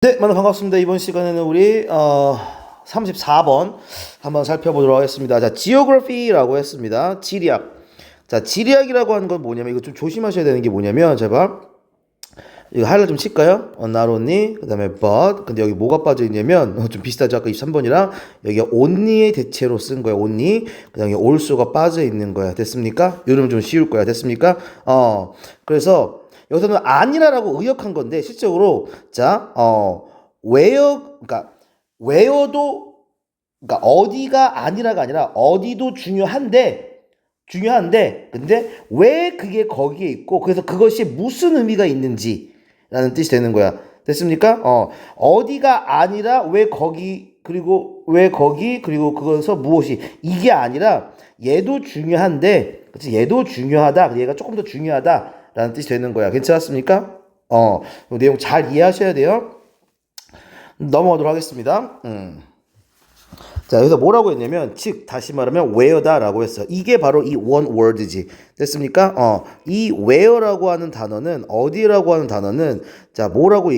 네, 만나 반갑습니다. 이번 시간에는 우리 34번 한번 살펴보도록 하겠습니다. 자, geography라고 했습니다. 지리학. 자, 지리학이라고 하는 건 뭐냐면 이거 좀 조심하셔야 되는 게 뭐냐면 제발 이거 하이라이트 좀 칠까요? not only 그다음에 but 근데 여기 뭐가 빠져 있냐면 좀 비슷하죠. 아까 23번이랑 여기 only의 대체로 쓴 거예요. only 그다음에 also가 빠져 있는 거야. 됐습니까? 이러면 좀 쉬울 거야. 됐습니까? 그래서 여기서는 아니라라고 의역한 건데 실적으로 자, 그러니까 where도 그러니까 어디가 아니라가 아니라 어디도 중요한데 근데 왜 그게 거기에 있고 그래서 그것이 무슨 의미가 있는지라는 뜻이 되는 거야. 됐습니까? 어디가 아니라 왜 거기 그리고 왜 거기 그리고 그거서 무엇이 이게 아니라 얘도 중요한데 그치 얘도 중요하다 얘가 조금 더 중요하다라는 뜻이 되는 거야. 괜찮았습니까? 내용 잘 이해하셔야 돼요. 넘어가도록 하겠습니다. 자, 여기서 뭐라고 했냐면, 즉, 다시 말하면, where다라고 했어. 이게 바로 이 one word지. 됐습니까? 이 where라고 하는 단어는, 어디라고 하는 단어는, 자, 뭐라고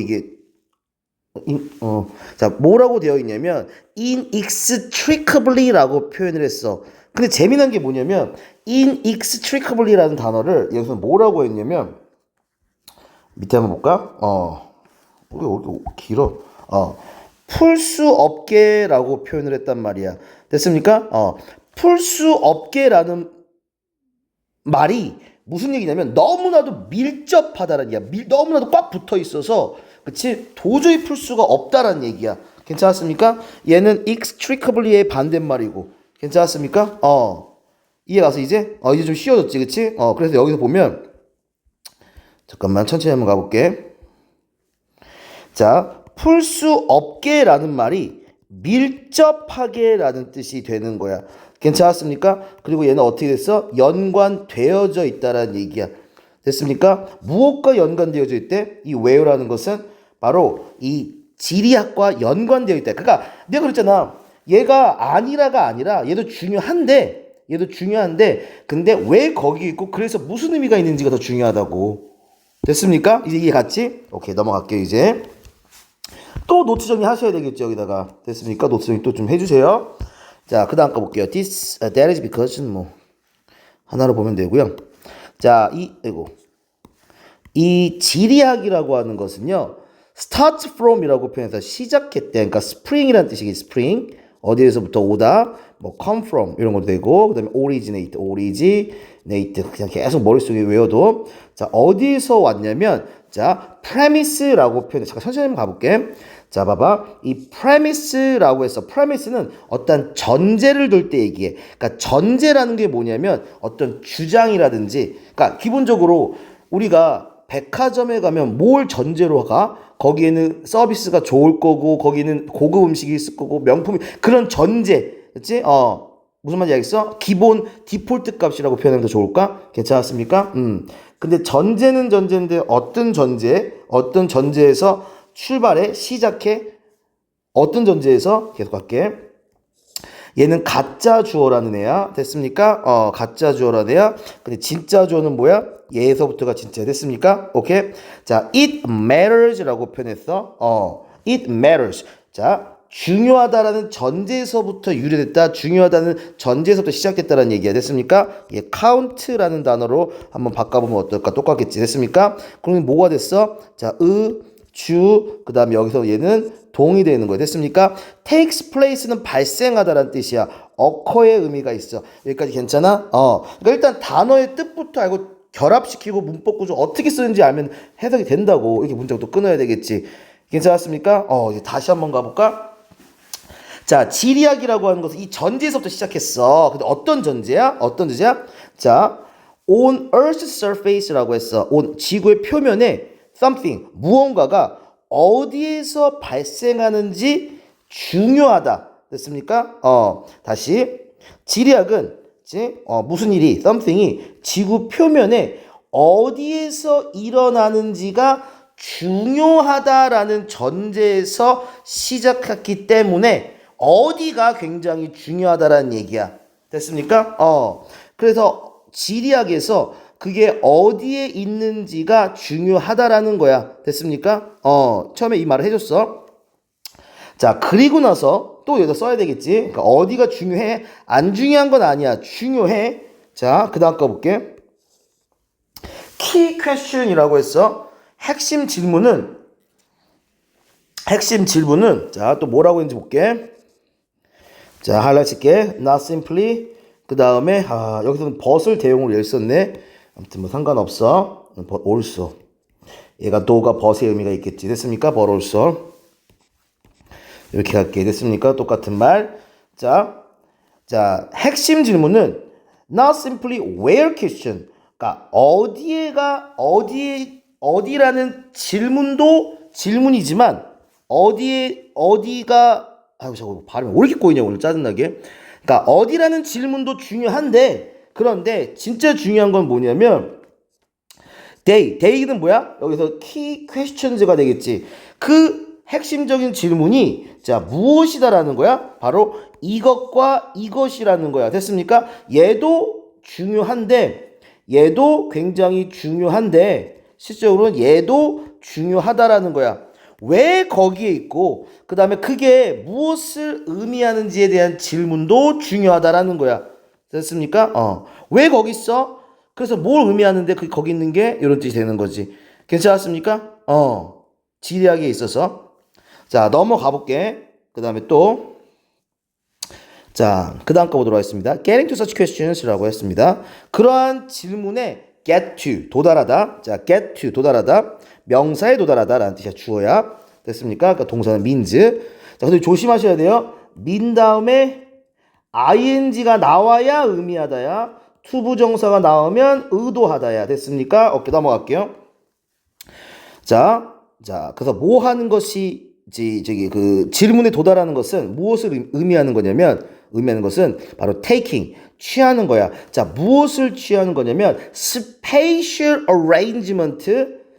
자, 뭐라고 되어 있냐면, inextricably라고 표현을 했어. 근데 재미난 게 뭐냐면, inextricably라는 단어를 여기서 뭐라고 했냐면, 밑에 한번 볼까? 우리 길어. 풀 수 없게라고 표현을 했단 말이야. 됐습니까? 풀 수 없게라는 말이 무슨 얘기냐면 너무나도 밀접하다는 얘기야. 너무나도 꽉 붙어 있어서 그치? 도저히 풀 수가 없다라는 얘기야. 괜찮았습니까? 얘는 inextricably의 반대말이고 괜찮았습니까? 이해 가서 이제 좀 쉬워졌지 그치? 그래서 여기서 보면 잠깐만 천천히 한번 가볼게. 자, 풀 수 없게라는 말이 밀접하게라는 뜻이 되는 거야. 괜찮았습니까? 그리고 얘는 어떻게 됐어? 연관되어져 있다라는 얘기야. 됐습니까? 무엇과 연관되어져 있대? 이 where라는 것은 바로 이 지리학과 연관되어 있다. 그러니까 내가 그랬잖아. 얘가 아니라가 아니라 얘도 중요한데 근데 왜 거기 있고 그래서 무슨 의미가 있는지가 더 중요하다고. 됐습니까? 이제 이해 갔지? 오케이, 넘어갈게요, 이제. 또 노트 정리 하셔야 되겠죠, 여기다가. 됐습니까? 노트 정리 또 좀 해주세요. 자, 그 다음 거 볼게요. that is because, 하나로 보면 되고요. 자, 이 지리학이라고 하는 것은요, start from이라고 표현해서 시작했대. 그러니까 spring이라는 뜻이겠지, spring. 어디에서부터 오다, come from, 이런 것도 되고, 그 다음에 originate 그냥 계속 머릿속에 외워도. 자, 어디에서 왔냐면, 자, premise라고 표현해. 잠깐 천천히 한번 가볼게. 자, 봐봐. 이 premise라고 해서, premise는 어떤 전제를 둘 때 얘기해. 그러니까 전제라는 게 뭐냐면, 어떤 주장이라든지, 그러니까 기본적으로 우리가 백화점에 가면 뭘 전제로 가? 거기에는 서비스가 좋을 거고 거기는 고급 음식이 있을 거고 명품이 그런 전제 그치? 무슨 말인지 알겠어? 기본 디폴트 값이라고 표현하면 더 좋을까? 괜찮았습니까? 근데 전제는 전제인데 어떤 전제에서 출발해 시작해 어떤 전제에서 계속 할게. 얘는 가짜 주어라는 애야. 됐습니까? 가짜 주어라는 애야. 근데 진짜 주어는 뭐야? 얘에서부터가 진짜. 됐습니까? 오케이. 자, it matters라고 표현했어. it matters. 자, 중요하다라는 전제에서부터 유래됐다. 중요하다는 전제에서부터 시작됐다라는 얘기야. 됐습니까? 얘 count라는 단어로 한번 바꿔보면 어떨까? 똑같겠지. 됐습니까? 그러면 뭐가 됐어? 자, 그 다음에 여기서 얘는 동이 되는 거예요. 됐습니까? takes place는 발생하다라는 뜻이야. occur의 의미가 있어. 여기까지 괜찮아? 그러니까 일단 단어의 뜻부터 알고 결합시키고 문법 구조 어떻게 쓰는지 알면 해석이 된다고. 이렇게 문장을 또 끊어야 되겠지. 괜찮았습니까? 이제 다시 한번 가볼까? 자, 지리학이라고 하는 것은 이 전제에서부터 시작했어. 근데 어떤 전제야? 자, on Earth's surface라고 했어. on 지구의 표면에 something 무언가가 어디에서 발생하는지 중요하다. 됐습니까? 다시 지리학은 무슨 일이 something이 지구 표면에 어디에서 일어나는지가 중요하다라는 전제에서 시작했기 때문에 어디가 굉장히 중요하다라는 얘기야. 됐습니까? 그래서 지리학에서 그게 어디에 있는지가 중요하다라는 거야. 됐습니까? 처음에 이 말을 해줬어. 자, 그리고 나서 또 여기다 써야 되겠지. 그러니까 어디가 중요해? 안 중요한 건 아니야. 중요해. 자, 그 다음 거 볼게. key question이라고 했어. 핵심 질문은 자, 또 뭐라고 했는지 볼게. 자, 하이라이트 할게. not simply. 그 다음에 여기서는 but을 대용으로 얘를 썼네. 아무튼 뭐 상관없어. also. 얘가 do가 but의 의미가 있겠지. 됐습니까? but also. 이렇게 갈게. 됐습니까? 똑같은 말. 자, 핵심 질문은 not simply where question. 그러니까 어디라는 질문이지만 어디가 자꾸 발음이 왜 이렇게 꼬이냐 오늘 짜증나게. 그러니까 어디라는 질문도 중요한데 그런데 진짜 중요한 건 뭐냐면 day는 뭐야? 여기서 key questions가 되겠지. 그 핵심적인 질문이 자 무엇이다라는 거야? 바로 이것과 이것이라는 거야. 됐습니까? 얘도 굉장히 중요한데 실제로는 얘도 중요하다라는 거야. 왜 거기에 있고 그 다음에 그게 무엇을 의미하는지에 대한 질문도 중요하다라는 거야. 됐습니까? 왜 거기 있어? 그래서 뭘 의미하는데 거기 있는 게 이런 뜻이 되는 거지. 괜찮았습니까? 지리학에 있어서. 자, 넘어가 볼게. 그 다음에 또 자, 그 다음 거 보도록 하겠습니다. Getting to such questions라고 했습니다. 그러한 질문에 get to, 도달하다. 자, get to, 도달하다. 명사에 도달하다 라는 뜻이야. 주어야. 됐습니까? 그러니까 동사는 means. 자, 근데 조심하셔야 돼요. mean 다음에 ing가 나와야 의미하다야. 투부정사가 나오면 의도하다야. 됐습니까? 오케이, 넘어갈게요. 자, 그래서 뭐 하는 것이 그 질문에 도달하는 것은 무엇을 의미하는 거냐면 의미하는 것은 바로 taking, 취하는 거야. 자, 무엇을 취하는 거냐면 spatial arrangement,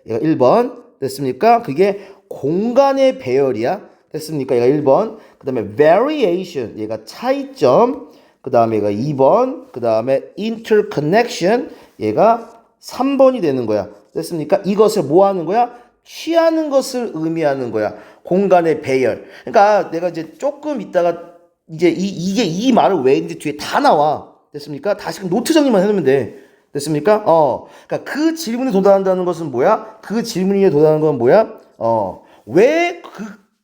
얘가 1번. 됐습니까? 그게 공간의 배열이야. 됐습니까? 얘가 1번. 그 다음에 variation, 얘가 차이점. 그 다음에 얘가 2번. 그 다음에 interconnection, 얘가 3번이 되는 거야. 됐습니까? 이것을 뭐 하는 거야? 취하는 것을 의미하는 거야. 공간의 배열. 그러니까 내가 이제 조금 있다가 이제 이 말을 왜 했는지 뒤에 다 나와. 됐습니까? 다시 노트 정리만 해놓으면 돼. 됐습니까? 그러니까 그 질문에 도달한다는 것은 뭐야? 그 질문에 도달하는 건 뭐야? 왜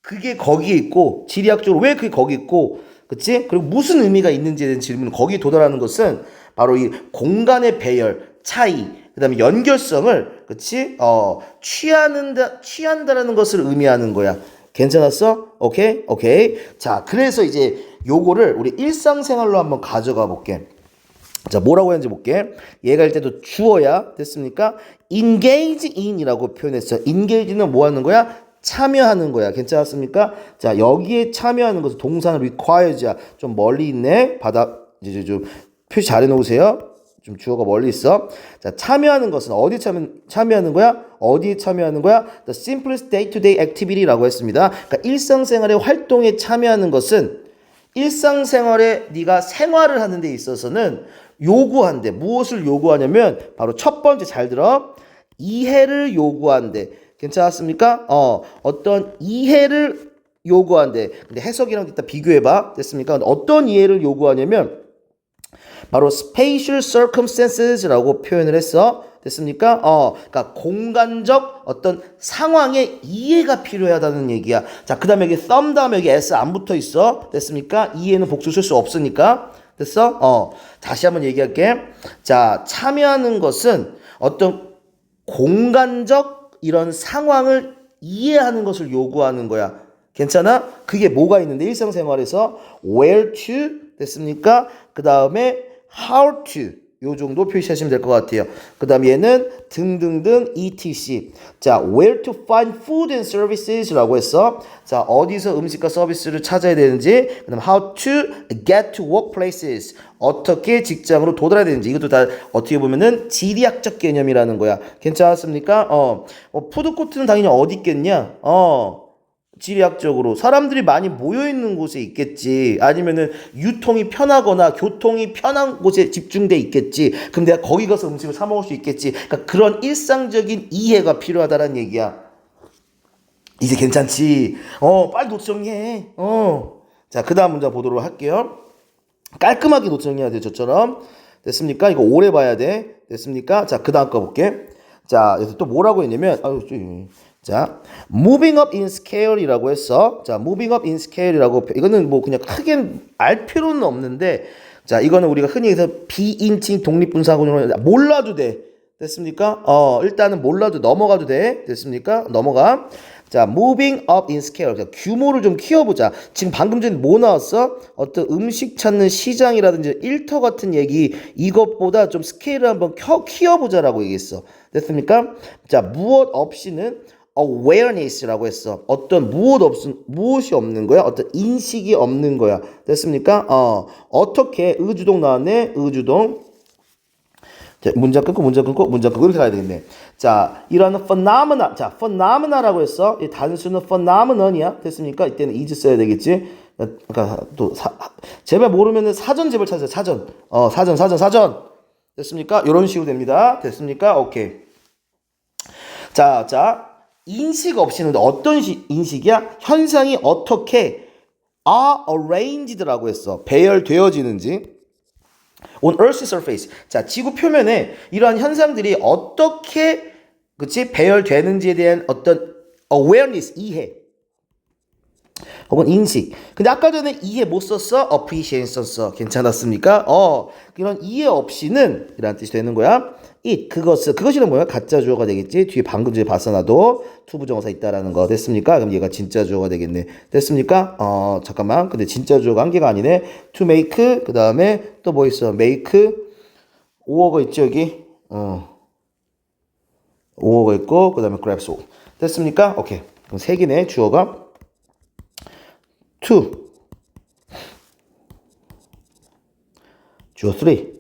그게 거기에 있고, 지리학적으로 왜 그게 거기 있고, 그치? 그리고 무슨 의미가 있는지에 대한 질문, 거기에 도달하는 것은 바로 이 공간의 배열, 차이, 그 다음에 연결성을, 그치? 취한다라는 것을 의미하는 거야. 괜찮았어? 오케이? 자, 그래서 이제 요거를 우리 일상생활로 한번 가져가 볼게. 자, 뭐라고 했는지 볼게. 얘가 할 때도 주어야. 됐습니까? engage in이라고 표현했어. engage는 뭐 하는 거야? 참여하는 거야. 괜찮았습니까? 자, 여기에 참여하는 것은 동사는 requires야. 좀 멀리 있네. 이제 좀 표시 잘 해놓으세요. 좀 주어가 멀리 있어. 자, 참여하는 것은 어디 참여하는 거야? 어디에 참여하는 거야? The simplest day-to-day activity라고 했습니다. 그러니까 일상생활의 활동에 참여하는 것은 일상생활에 네가 생활을 하는 데 있어서는 요구한대. 무엇을 요구하냐면 바로 첫 번째 잘 들어. 이해를 요구한대. 괜찮았습니까? 어떤 이해를 요구한대. 근데 해석이랑 이따 비교해봐. 됐습니까? 어떤 이해를 요구하냐면 바로 spatial circumstances라고 표현을 했어. 됐습니까? 그러니까 공간적 어떤 상황의 이해가 필요하다는 얘기야. 자, 그 다음에 여기 thumb 다음에 여기 s 안 붙어 있어. 됐습니까? 이해는 복수 쓸 수 없으니까. 됐어? 다시 한번 얘기할게. 자, 참여하는 것은 어떤 공간적 이런 상황을 이해하는 것을 요구하는 거야. 괜찮아? 그게 뭐가 있는데 일상생활에서 where to 됐습니까? 그 다음에 how to 요 정도 표시하시면 될 것 같아요. 그 다음 얘는 등등등 etc. 자, where to find food and services 라고 했어. 자, 어디서 음식과 서비스를 찾아야 되는지. 그 다음 how to get to workplaces. 어떻게 직장으로 도달해야 되는지. 이것도 다 어떻게 보면은 지리학적 개념이라는 거야. 괜찮았습니까? 푸드코트는 당연히 어디 있겠냐? 지리학적으로 사람들이 많이 모여있는 곳에 있겠지. 아니면은 유통이 편하거나 교통이 편한 곳에 집중돼 있겠지. 그럼 내가 거기 가서 음식을 사 먹을 수 있겠지. 그러니까 그런 일상적인 이해가 필요하다는 얘기야. 이제 괜찮지? 빨리 노트 정리해. 자, 그 다음 문제 보도록 할게요. 깔끔하게 노트 정리해야 돼, 저처럼. 됐습니까? 이거 오래 봐야 돼. 됐습니까? 자, 그 다음 거 볼게. 자, 여기서 또 뭐라고 했냐면, 자, moving up in scale이라고 했어. 자, moving up in scale이라고, 이거는 뭐 그냥 크게 알 필요는 없는데, 자, 이거는 우리가 흔히 해서 비인칭 독립분사구문으로 몰라도 돼. 됐습니까? 일단은 몰라도 넘어가도 돼. 됐습니까? 넘어가. 자, moving up in scale. 자, 규모를 좀 키워보자. 지금 방금 전에 뭐 나왔어? 어떤 음식 찾는 시장이라든지 일터 같은 얘기, 이것보다 좀 스케일을 한번 키워보자라고 얘기했어. 됐습니까? 자, 무엇 없이는 awareness라고 했어. 어떤 무엇이 없는 거야? 어떤 인식이 없는 거야. 됐습니까? 어떻게 의주동 나왔네? 의주동. 자, 문장 끊고 이렇게 가야 되겠네. 자, 이러한 phenomena. 자, phenomena라고 했어. 이 단수는 phenomenon이야. 됐습니까? 이때는 is 써야 되겠지. 그러니까 또 제발 모르면은 사전 제발 찾으세요. 사전. 됐습니까? 이런 식으로 됩니다. 됐습니까? 오케이. 자, 인식 없이는 어떤 인식이야? 현상이 어떻게 are arranged라고 했어. 배열되어지는지. On Earth's surface. 자, 지구 표면에 이러한 현상들이 어떻게 그치 배열되는지에 대한 어떤 awareness, 이해 혹은 인식. 근데 아까 전에 이해 못 썼어? appreciation 썼어. 괜찮았습니까? 이런 이해 없이는 이란 뜻이 되는 거야. 그것이는 뭐야? 가짜 주어가 되겠지. 뒤에 방금 전에 봤어 나도 투부정사 있다라는 거. 됐습니까? 그럼 얘가 진짜 주어가 되겠네. 됐습니까? 잠깐만. 근데 진짜 주어가 한 개가 아니네. to make. 그 다음에 또 뭐 있어? make. 5어가 있지 여기. 5어가 있고 그 다음에 grab so. 됐습니까? 오케이. 그럼 세 개네 주어가. to. 주어 3. 1.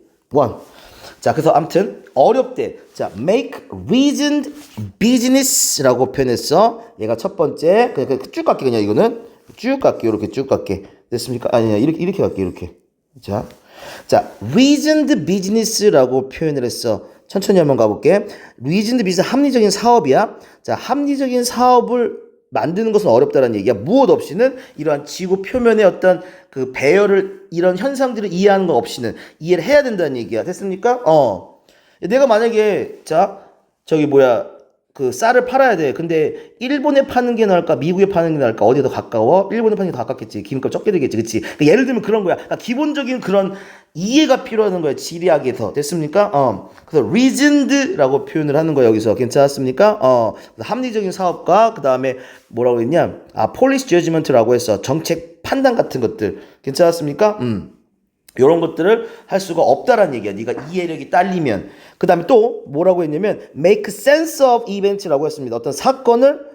자, 그래서 아무튼 어렵대. 자, make reasoned business라고 표현했어. 얘가 첫 번째. 그냥 쭉 갈게 그냥 이거는 쭉 갈게. 이렇게 쭉 갈게. 됐습니까? 아니야. 이렇게 갈게. 이렇게. 자, reasoned business라고 표현을 했어. 천천히 한번 가볼게. reasoned business 합리적인 사업이야. 자, 합리적인 사업을 만드는 것은 어렵다는 얘기야. 무엇 없이는 이러한 지구 표면의 어떤 그 배열을 이런 현상들을 이해하는 것 없이는 이해를 해야 된다는 얘기야. 됐습니까? 내가 만약에 그 쌀을 팔아야 돼. 근데 일본에 파는 게 나을까? 미국에 파는 게 나을까? 어디가 더 가까워? 일본에 파는 게 더 가깝겠지. 기름값 적게 들겠지. 그치? 그러니까 예를 들면 그런 거야. 그러니까 기본적인 그런 이해가 필요한 거야. 지리학에서. 됐습니까? 그래서 reasoned라고 표현을 하는 거야. 여기서. 괜찮았습니까? 합리적인 사업과 그 다음에 뭐라고 했냐? policy judgment라고 해서 정책 판단 같은 것들. 괜찮았습니까? 이런 것들을 할 수가 없다라는 얘기야. 네가 이해력이 딸리면. 그 다음에 또 뭐라고 했냐면 make sense of event라고 했습니다. 어떤 사건을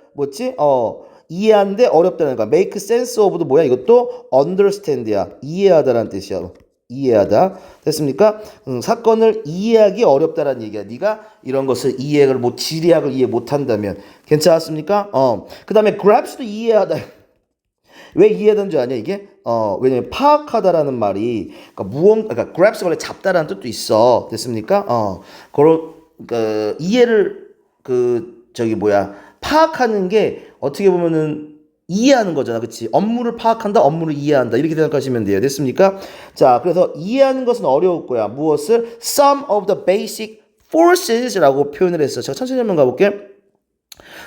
이해하는데 어렵다는 거야. make sense of도 뭐야? 이것도 understand야. 이해하다라는 뜻이야. 이해하다. 됐습니까? 사건을 이해하기 어렵다라는 얘기야. 네가 이런 것을 지리학을 이해 못한다면. 괜찮았습니까? 그 다음에 grabs도 이해하다. 왜 이해하는 줄 아냐 이게? 왜냐면 파악하다라는 말이 그러니까 grabs 원래 잡다라는 뜻도 있어. 됐습니까? 이해를 파악하는 게 어떻게 보면은 이해하는 거잖아. 그치? 업무를 파악한다, 업무를 이해한다. 이렇게 생각하시면 돼요. 됐습니까? 자, 그래서 이해하는 것은 어려울 거야. 무엇을? Some of the basic forces라고 표현을 했어. 제가 천천히 한번 가볼게.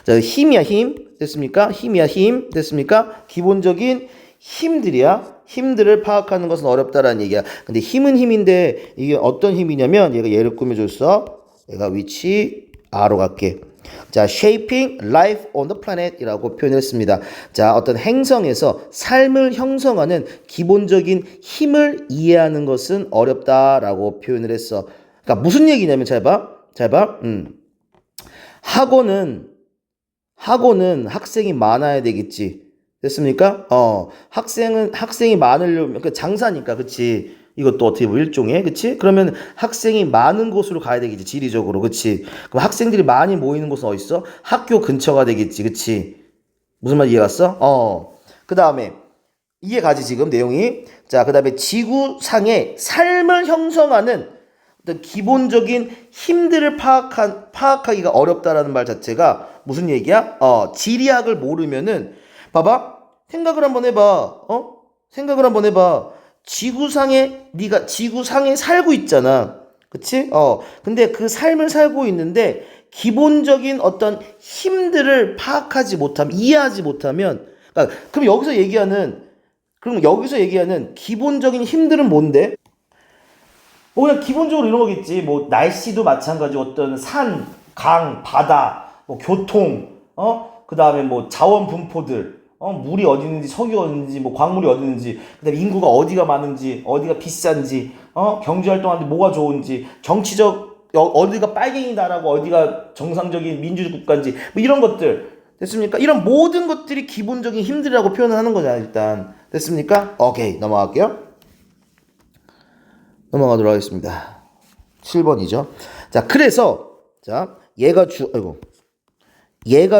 자, 힘이야, 힘. 됐습니까? 힘이야, 힘. 됐습니까? 기본적인 힘들을 파악하는 것은 어렵다라는 얘기야. 근데 힘은 힘인데 이게 어떤 힘이냐면 얘가 얘를 꾸며줬어. 얘가 위치 R로 갈게. 자, shaping life on the planet 이라고 표현을 했습니다. 자, 어떤 행성에서 삶을 형성하는 기본적인 힘을 이해하는 것은 어렵다라고 표현을 했어. 그러니까 무슨 얘기냐면 잘 봐. 학원은 학생이 많아야 되겠지. 됐습니까? 학생이 많으려면, 그러니까 장사니까, 그치? 이것도 어떻게 보면 일종의, 그치? 그러면 학생이 많은 곳으로 가야 되겠지, 지리적으로, 그치? 그럼 학생들이 많이 모이는 곳은 어디 있어? 학교 근처가 되겠지, 그치? 무슨 말 이해갔어? 그 다음에 이해 가지 지금 내용이. 자, 그 다음에 지구상의 삶을 형성하는 어떤 기본적인 힘들을 파악하기가 어렵다라는 말 자체가 무슨 얘기야? 지리학을 모르면은 봐봐. 생각을 한번 해봐. 생각을 한번 해봐. 네가 지구상에 살고 있잖아. 그치? 근데 그 삶을 살고 있는데 기본적인 어떤 힘들을 파악하지 못하면, 이해하지 못하면, 그러니까 그럼 여기서 얘기하는 기본적인 힘들은 뭔데? 그냥 기본적으로 이런 거겠지. 뭐 날씨도 마찬가지, 어떤 산, 강, 바다, 뭐 교통, 그 다음에 뭐 자원 분포들, 물이 어디 있는지, 석유 어디 있는지, 뭐 광물이 어디 있는지, 그다음에 인구가 어디가 많은지, 어디가 비싼지, 경제 활동하는데 뭐가 좋은지, 정치적 어디가 빨갱이 나라고 어디가 정상적인 민주주의 국가인지, 뭐 이런 것들. 됐습니까? 이런 모든 것들이 기본적인 힘들이라고 표현을 하는 거잖아, 일단. 됐습니까? 오케이, 넘어갈게요. 넘어가도록 하겠습니다. 7번이죠. 자, 그래서, 자, 얘가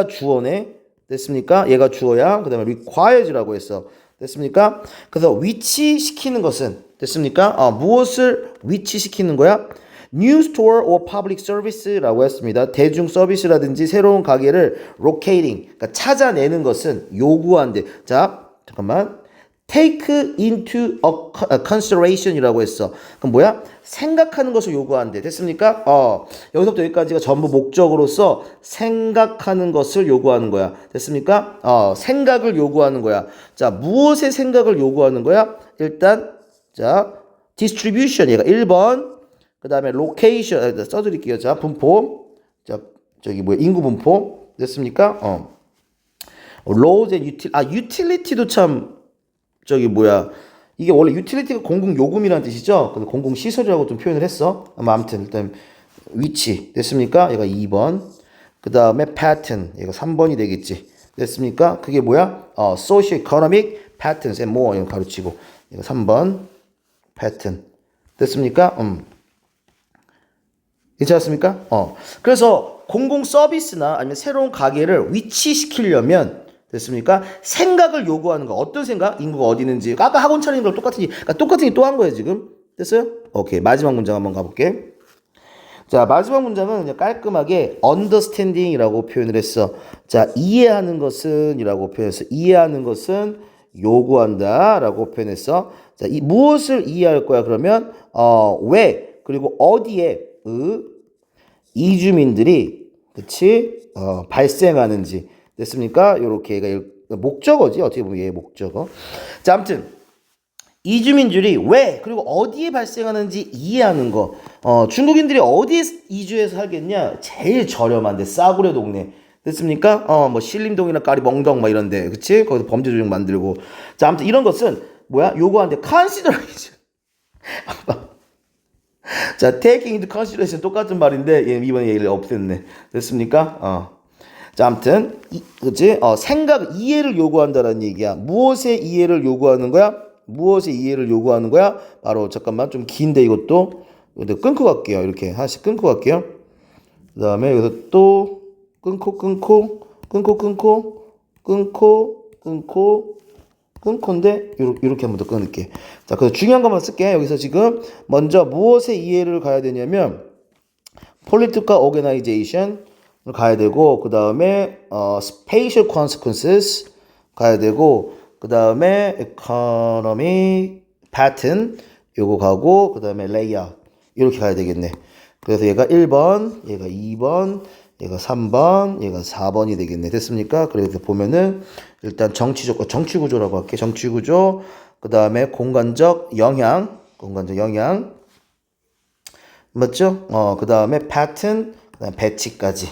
주어네. 됐습니까? 얘가 주어야. 그 다음에 requires라고 했어. 됐습니까? 그래서 위치시키는 것은, 됐습니까? 무엇을 위치시키는 거야? New store or public service라고 했습니다. 대중 서비스라든지 새로운 가게를 locating, 그러니까 찾아내는 것은 요구한대. 자, 잠깐만. take into consideration이라고 했어. 그럼 뭐야? 생각하는 것을 요구한대. 됐습니까? 여기서부터 여기까지가 전부 목적으로서 생각하는 것을 요구하는 거야. 됐습니까? 생각을 요구하는 거야. 자, 무엇의 생각을 요구하는 거야? 일단, 자, distribution, 얘가 1번. 그 다음에 location, 써드릴게요. 자, 분포. 자, 인구 분포. 됐습니까? laws and utility도 참, 이게 원래 유틸리티가 공공요금이라는 뜻이죠? 근데 공공시설이라고 좀 표현을 했어. 아무튼 일단 위치. 됐습니까? 얘가 2번. 그 다음에 pattern. 얘가 3번이 되겠지. 됐습니까? 그게 뭐야? social economic patterns and more. 이거 가르치고. 얘가 3번. pattern. 됐습니까? 괜찮았습니까? 그래서 공공 서비스나 아니면 새로운 가게를 위치시키려면 됐습니까? 생각을 요구하는 거. 어떤 생각? 인구가 어디 있는지. 아까 학원 차리는 걸 그러니까 똑같은 게 또 한 거예요, 지금. 됐어요? 오케이. 마지막 문장 한번 가볼게. 자, 마지막 문장은 그냥 깔끔하게 understanding이라고 표현을 했어. 자, 이해하는 것은 이라고 표현했어. 이해하는 것은 요구한다 라고 표현했어. 자, 무엇을 이해할 거야, 그러면? 왜, 그리고 어디에, 이주민들이, 그치? 발생하는지. 됐습니까? 요렇게 얘가 목적어지. 어떻게 보면 얘 목적어. 자, 아무튼 이주민들이 왜 그리고 어디에 발생하는지 이해하는 거. 중국인들이 어디에 이주해서 살겠냐? 제일 저렴한데 싸구려 동네. 됐습니까? 뭐 신림동이나 까리멍동 막 이런데. 그치? 거기서 범죄 조직 만들고. 자, 아무튼 이런 것은 뭐야? 요구하는데 consideration. 자, taking into consideration 똑같은 말인데 얘 이번에 얘를 없앴네. 됐습니까? 자, 아무튼 그치? 생각, 이해를 요구한다라는 얘기야. 무엇의 이해를 요구하는 거야? 무엇의 이해를 요구하는 거야? 바로 잠깐만 좀 긴데 이것도 끊고 갈게요. 이렇게 하나씩 끊고 갈게요. 그 다음에 여기서 또 끊고인데 이렇게 한번 더 끊을게. 자, 그래서 중요한 것만 쓸게. 여기서 지금 먼저 무엇의 이해를 가야 되냐면 political organization 가야 되고, 그 다음에 spatial consequences 가야 되고, 그 다음에 economic pattern 요거 가고, 그 다음에 layout 이렇게 가야 되겠네. 그래서 얘가 1번, 얘가 2번, 얘가 3번, 얘가 4번이 되겠네. 됐습니까? 그래서 보면은 일단 정치구조라고 할게. 정치구조, 그 다음에 공간적 영향 맞죠? 그 다음에 pattern, 그 다음에 배치까지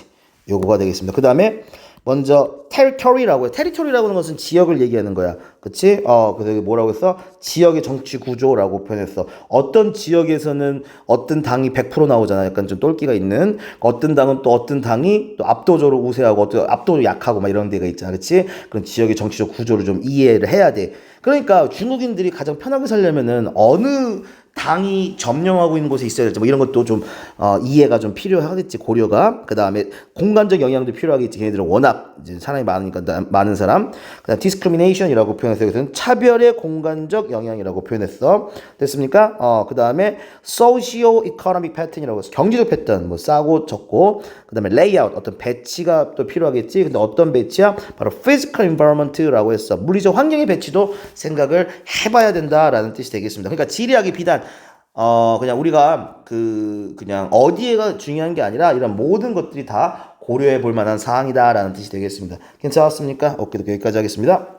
요거가 되겠습니다. 그 다음에 먼저 territory라고 해. territory라고 하는 것은 지역을 얘기하는 거야. 그치? 그래서 여기 뭐라고 했어? 지역의 정치 구조라고 표현했어. 어떤 지역에서는 어떤 당이 100% 나오잖아. 약간 좀 똘끼가 있는. 어떤 당은 또 어떤 당이 또 압도적으로 우세하고 압도적으로 약하고 막 이런 데가 있잖아. 그치? 그런 지역의 정치적 구조를 좀 이해를 해야 돼. 그러니까 중국인들이 가장 편하게 살려면은 어느 당이 점령하고 있는 곳에 있어야 될지 뭐 이런 것도 좀 이해가 좀 필요하겠지 고려가. 그 다음에 공간적 영향도 필요하겠지. 걔네들은 워낙 이제 사람이 많으니까 많은 사람. 그다음 discrimination이라고 표현했어요. 그래서 차별의 공간적 영향이라고 표현했어. 됐습니까? 그 다음에 socio-economic pattern이라고 해서 경제적 패턴 뭐 싸고 적고. 그 다음에 layout 어떤 배치가 또 필요하겠지. 근데 어떤 배치야? 바로 physical environment라고 했어. 물리적 환경의 배치도 생각을 해봐야 된다라는 뜻이 되겠습니다. 그러니까 지리학의 비단 그냥 우리가 그냥 어디에가 중요한 게 아니라 이런 모든 것들이 다 고려해 볼 만한 사항이다라는 뜻이 되겠습니다. 괜찮았습니까? 오케이, 여기까지 하겠습니다.